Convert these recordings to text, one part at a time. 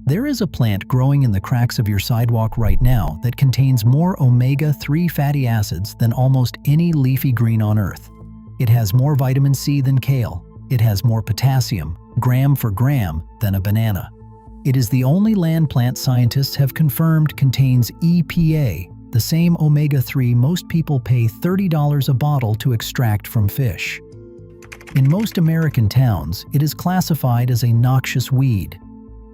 There is a plant growing in the cracks of your sidewalk right now that contains more omega-3 fatty acids than almost any leafy green on Earth. It has more vitamin C than kale. It has more potassium, gram for gram, than a banana. It is the only land plant scientists have confirmed contains EPA, the same omega-3 most people pay $30 a bottle to extract from fish. In most American towns, it is classified as a noxious weed.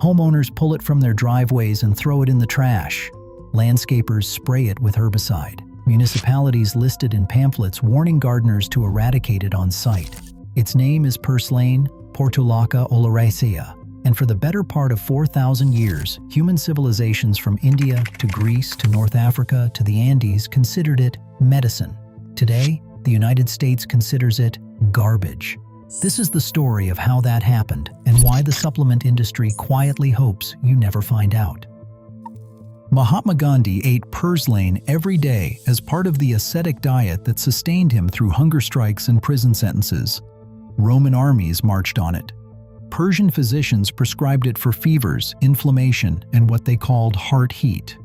Homeowners pull it from their driveways and throw it in the trash. Landscapers spray it with herbicide. Municipalities list it in pamphlets warning gardeners to eradicate it on site. Its name is purslane, Portulaca oleracea, and for the better part of 4,000 years, human civilizations from India to Greece to North Africa to the Andes considered it medicine. Today, the United States considers it garbage. This is the story of how that happened and why the supplement industry quietly hopes you never find out. Mahatma Gandhi ate purslane every day as part of the ascetic diet that sustained him through hunger strikes and prison sentences. Roman armies marched on it. Persian physicians prescribed it for fevers, inflammation, and what they called heart heat.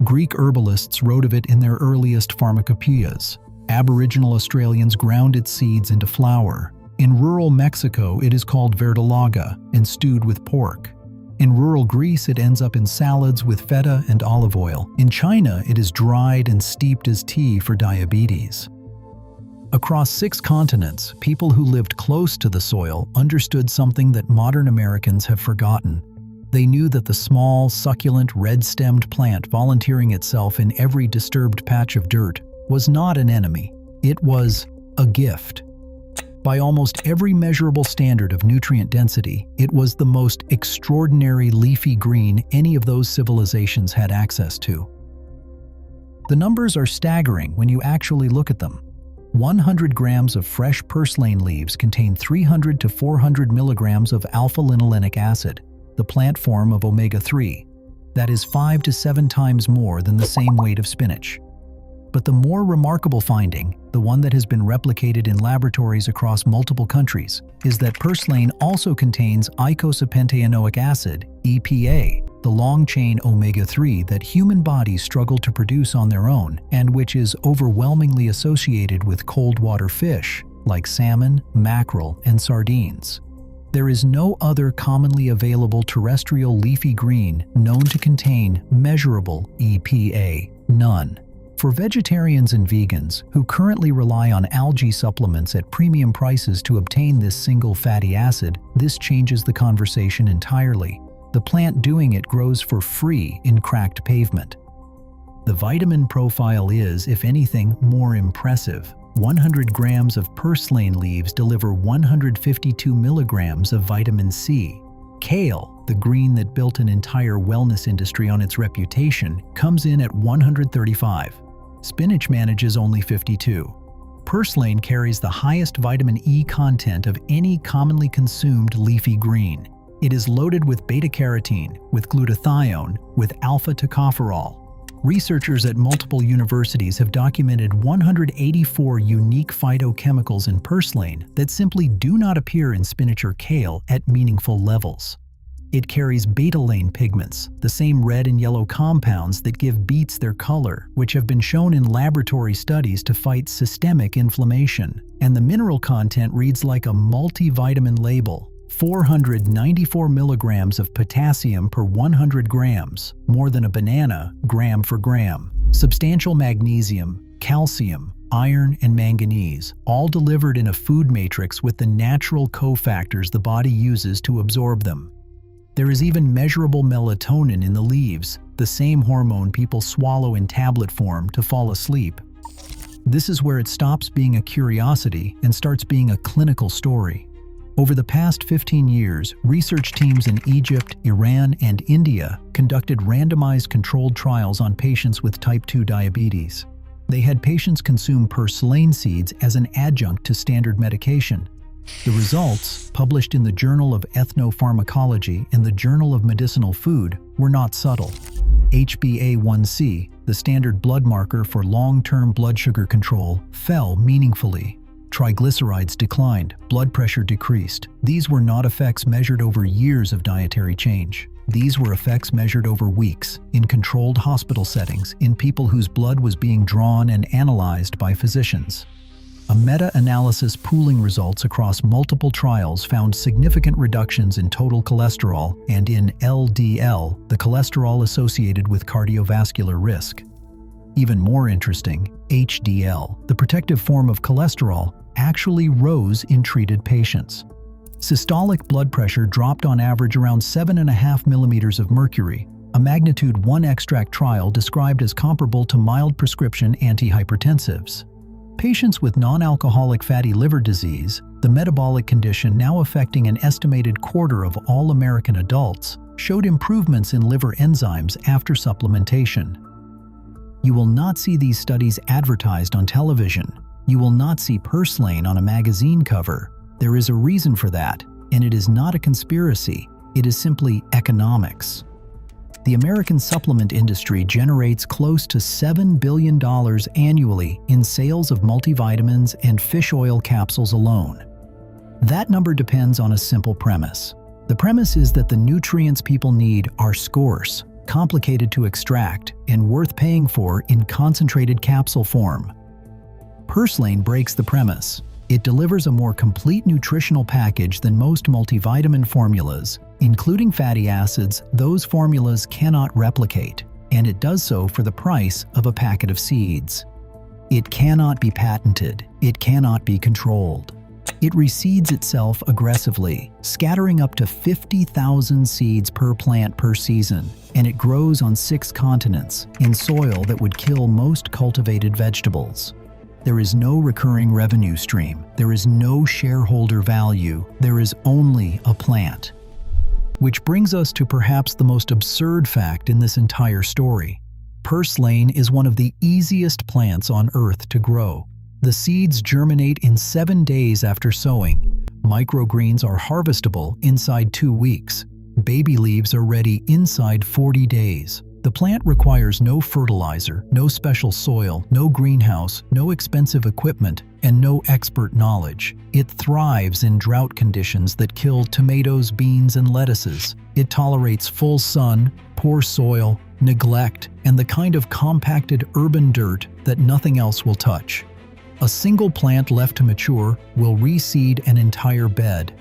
Greek herbalists wrote of it in their earliest pharmacopoeias. Aboriginal Australians ground its seeds into flour. In rural Mexico, it is called verdolaga and stewed with pork. In rural Greece, it ends up in salads with feta and olive oil. In China, it is dried and steeped as tea for diabetes. Across 6 continents, people who lived close to the soil understood something that modern Americans have forgotten. They knew that the small, succulent, red-stemmed plant volunteering itself in every disturbed patch of dirt was not an enemy. It was a gift. By almost every measurable standard of nutrient density, it was the most extraordinary leafy green any of those civilizations had access to. The numbers are staggering when you actually look at them. 100 grams of fresh purslane leaves contain 300 to 400 milligrams of alpha-linolenic acid, the plant form of omega-3. That is 5 to 7 times more than the same weight of spinach. But the more remarkable finding, the one that has been replicated in laboratories across multiple countries, is that purslane also contains eicosapentaenoic acid, EPA, the long-chain omega-3 that human bodies struggle to produce on their own and which is overwhelmingly associated with cold water fish like salmon, mackerel, and sardines. There is no other commonly available terrestrial leafy green known to contain measurable EPA, none. For vegetarians and vegans who currently rely on algae supplements at premium prices to obtain this single fatty acid, this changes the conversation entirely. The plant doing it grows for free in cracked pavement. The vitamin profile is, if anything, more impressive. 100 grams of purslane leaves deliver 152 milligrams of vitamin C. Kale, the green that built an entire wellness industry on its reputation, comes in at 135. Spinach manages only 52. Purslane carries the highest vitamin E content of any commonly consumed leafy green. It is loaded with beta-carotene, with glutathione, with alpha-tocopherol. Researchers at multiple universities have documented 184 unique phytochemicals in purslane that simply do not appear in spinach or kale at meaningful levels. It carries betalain pigments, the same red and yellow compounds that give beets their color, which have been shown in laboratory studies to fight systemic inflammation. And the mineral content reads like a multivitamin label: 494 milligrams of potassium per 100 grams, more than a banana, gram for gram. Substantial magnesium, calcium, iron, and manganese, all delivered in a food matrix with the natural cofactors the body uses to absorb them. There is even measurable melatonin in the leaves, the same hormone people swallow in tablet form to fall asleep. This is where it stops being a curiosity and starts being a clinical story. Over the past 15 years, research teams in Egypt, Iran, and India conducted randomized controlled trials on patients with type 2 diabetes. They had patients consume purslane seeds as an adjunct to standard medication. The results, published in the Journal of Ethnopharmacology and the Journal of Medicinal Food, were not subtle. HbA1c, the standard blood marker for long-term blood sugar control, fell meaningfully. Triglycerides declined, blood pressure decreased. These were not effects measured over years of dietary change. These were effects measured over weeks, in controlled hospital settings, in people whose blood was being drawn and analyzed by physicians. A meta-analysis pooling results across multiple trials found significant reductions in total cholesterol and in LDL, the cholesterol associated with cardiovascular risk. Even more interesting, HDL, the protective form of cholesterol, actually rose in treated patients. Systolic blood pressure dropped on average around 7.5 millimeters of mercury, a magnitude 1 extract trial described as comparable to mild prescription antihypertensives. Patients with non-alcoholic fatty liver disease, the metabolic condition now affecting an estimated quarter of all American adults, showed improvements in liver enzymes after supplementation. You will not see these studies advertised on television. You will not see purslane on a magazine cover. There is a reason for that, and it is not a conspiracy. It is simply economics. The American supplement industry generates close to $7 billion annually in sales of multivitamins and fish oil capsules alone. That number depends on a simple premise. The premise is that the nutrients people need are scarce, complicated to extract, and worth paying for in concentrated capsule form. Purslane breaks the premise. It delivers a more complete nutritional package than most multivitamin formulas, including fatty acids those formulas cannot replicate, and it does so for the price of a packet of seeds. It cannot be patented. It cannot be controlled. It reseeds itself aggressively, scattering up to 50,000 seeds per plant per season, and it grows on 6 continents, in soil that would kill most cultivated vegetables. There is no recurring revenue stream. There is no shareholder value. There is only a plant. Which brings us to perhaps the most absurd fact in this entire story. Purslane is one of the easiest plants on Earth to grow. The seeds germinate in 7 days after sowing. Microgreens are harvestable inside 2 weeks. Baby leaves are ready inside 40 days. The plant requires no fertilizer, no special soil, no greenhouse, no expensive equipment, and no expert knowledge. It thrives in drought conditions that kill tomatoes, beans, and lettuces. It tolerates full sun, poor soil, neglect, and the kind of compacted urban dirt that nothing else will touch. A single plant left to mature will reseed an entire bed.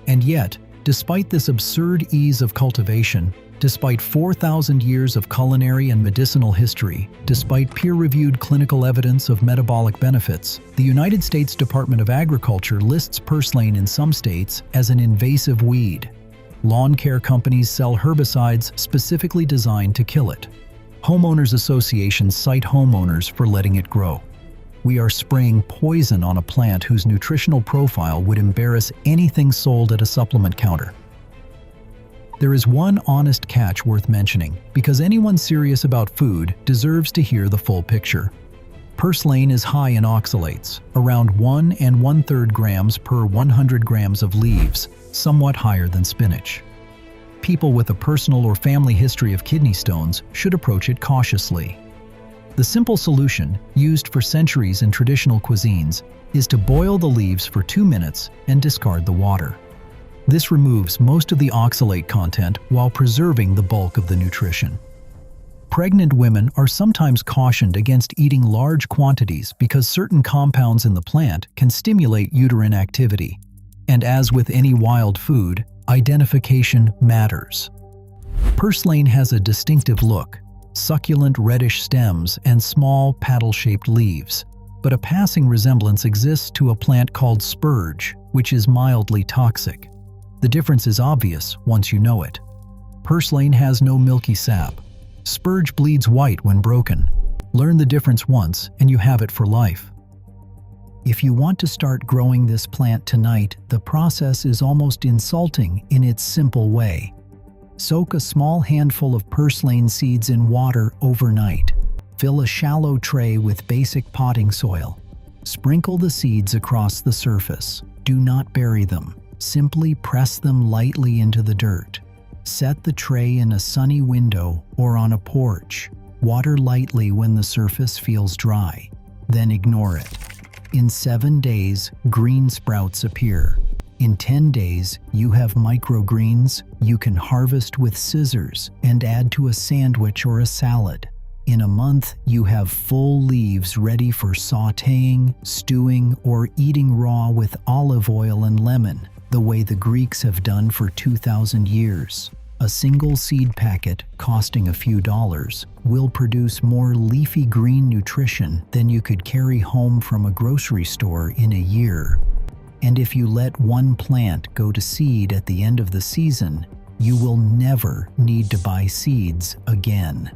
And yet, despite this absurd ease of cultivation, despite 4,000 years of culinary and medicinal history, despite peer-reviewed clinical evidence of metabolic benefits, the United States Department of Agriculture lists purslane in some states as an invasive weed. Lawn care companies sell herbicides specifically designed to kill it. Homeowners associations cite homeowners for letting it grow. We are spraying poison on a plant whose nutritional profile would embarrass anything sold at a supplement counter. There is one honest catch worth mentioning, because anyone serious about food deserves to hear the full picture. Purslane is high in oxalates, around 1 1/3 grams per 100 grams of leaves, somewhat higher than spinach. People with a personal or family history of kidney stones should approach it cautiously. The simple solution, used for centuries in traditional cuisines, is to boil the leaves for 2 minutes and discard the water. This removes most of the oxalate content while preserving the bulk of the nutrition. Pregnant women are sometimes cautioned against eating large quantities because certain compounds in the plant can stimulate uterine activity. And as with any wild food, identification matters. Purslane has a distinctive look, succulent reddish stems and small paddle-shaped leaves, but a passing resemblance exists to a plant called spurge, which is mildly toxic. The difference is obvious once you know it. Purslane has no milky sap. Spurge bleeds white when broken. Learn the difference once and you have it for life. If you want to start growing this plant tonight, the process is almost insulting in its simple way. Soak a small handful of purslane seeds in water overnight. Fill a shallow tray with basic potting soil. Sprinkle the seeds across the surface. Do not bury them. Simply press them lightly into the dirt. Set the tray in a sunny window or on a porch. Water lightly when the surface feels dry. Then ignore it. In 7 days, green sprouts appear. In 10 days, you have microgreens you can harvest with scissors and add to a sandwich or a salad. In a month, you have full leaves ready for sautéing, stewing, or eating raw with olive oil and lemon, the way the Greeks have done for 2,000 years. A single seed packet, costing a few dollars, will produce more leafy green nutrition than you could carry home from a grocery store in a year. And if you let one plant go to seed at the end of the season, you will never need to buy seeds again.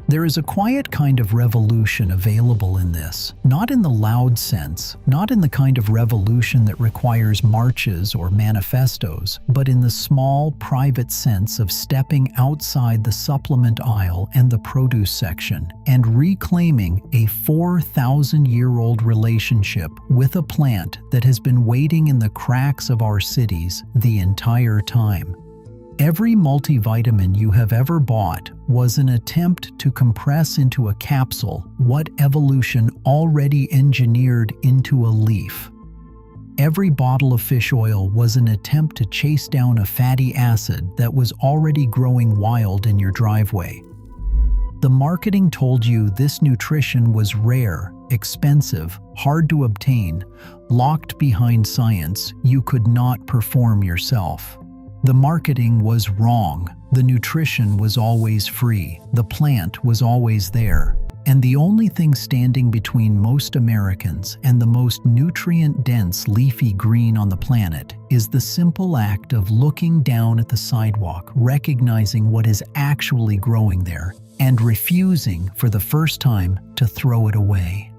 There is a quiet kind of revolution available in this, not in the loud sense, not in the kind of revolution that requires marches or manifestos, but in the small, private sense of stepping outside the supplement aisle and the produce section and reclaiming a 4,000-year-old relationship with a plant that has been waiting in the cracks of our cities the entire time. Every multivitamin you have ever bought was an attempt to compress into a capsule what evolution already engineered into a leaf. Every bottle of fish oil was an attempt to chase down a fatty acid that was already growing wild in your driveway. The marketing told you this nutrition was rare, expensive, hard to obtain, locked behind science you could not perform yourself. The marketing was wrong. The nutrition was always free. The plant was always there. And the only thing standing between most Americans and the most nutrient-dense leafy green on the planet is the simple act of looking down at the sidewalk, recognizing what is actually growing there, and refusing for the first time to throw it away.